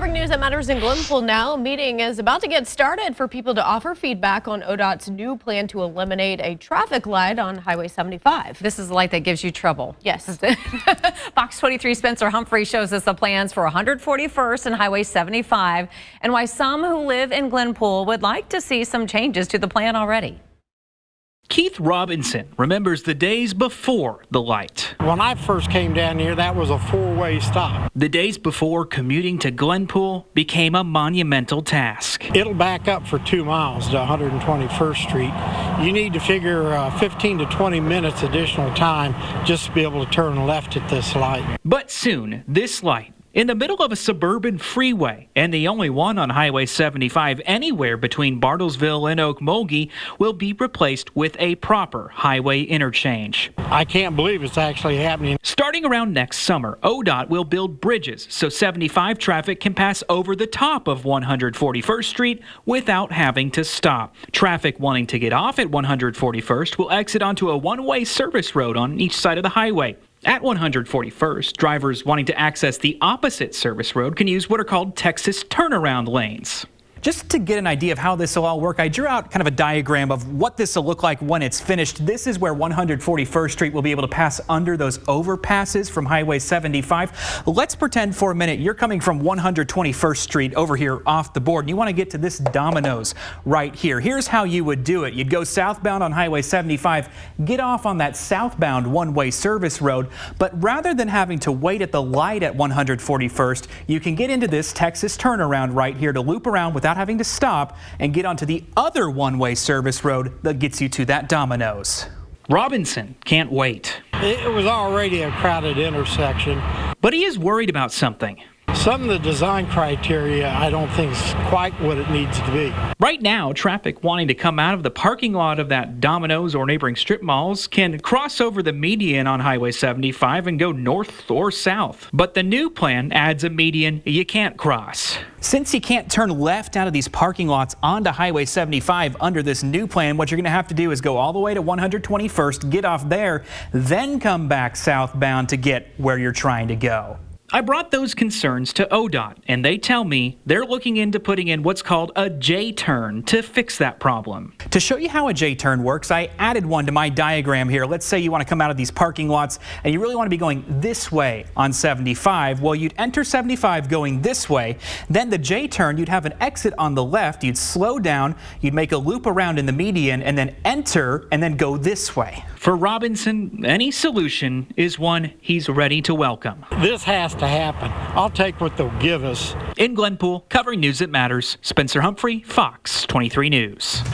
Covering news that matters in Glenpool now, a meeting is about to get started for people to offer feedback on ODOT's new plan to eliminate a traffic light on Highway 75. This is the light that gives you trouble. Yes. Fox 23 Spencer Humphrey shows us the plans for 141st and Highway 75 and why some who live in Glenpool would like to see some changes to the plan already. Keith Robinson remembers the days before the light. When I first came down here, that was a four-way stop. The days before commuting to Glenpool became a monumental task. It'll back up for 2 miles to 121st Street. You need to figure 15 to 20 minutes additional time just to be able to turn left at this light. But soon, this light, in the middle of a suburban freeway, and the only one on Highway 75 anywhere between Bartlesville and Okmulgee, will be replaced with a proper highway interchange. I can't believe it's actually happening. Starting around next summer, ODOT will build bridges so 75 traffic can pass over the top of 141st Street without having to stop. Traffic wanting to get off at 141st will exit onto a one-way service road on each side of the highway. At 141st, drivers wanting to access the opposite service road can use what are called Texas turnaround lanes. Just to get an idea of how this will all work, I drew out kind of a diagram of what this will look like when it's finished. This is where 141st Street will be able to pass under those overpasses from Highway 75. Let's pretend for a minute you're coming from 121st Street over here off the board, and you want to get to this Domino's right here. Here's how you would do it. You'd go southbound on Highway 75, get off on that southbound one-way service road, but rather than having to wait at the light at 141st, you can get into this Texas turnaround right here to loop around without having to stop and get onto the other one-way service road that gets you to that Domino's. Robinson can't wait. It was already a crowded intersection. But he is worried about something. Some of the design criteria I don't think is quite what it needs to be. Right now, traffic wanting to come out of the parking lot of that Domino's or neighboring strip malls can cross over the median on Highway 75 and go north or south. But the new plan adds a median you can't cross. Since you can't turn left out of these parking lots onto Highway 75 under this new plan, what you're going to have to do is go all the way to 121st, get off there, then come back southbound to get where you're trying to go. I brought those concerns to ODOT, and they tell me they're looking into putting in what's called a J-turn to fix that problem. To show you how a J-turn works, I added one to my diagram here. Let's say you want to come out of these parking lots and you really want to be going this way on 75. Well, you'd enter 75 going this way. Then the J-turn, you'd have an exit on the left. You'd slow down, you'd make a loop around in the median, and then enter and then go this way. For Robinson, any solution is one he's ready to welcome. This has to happen. I'll take what they'll give us. In Glenpool, covering news that matters, Spencer Humphrey, Fox 23 News.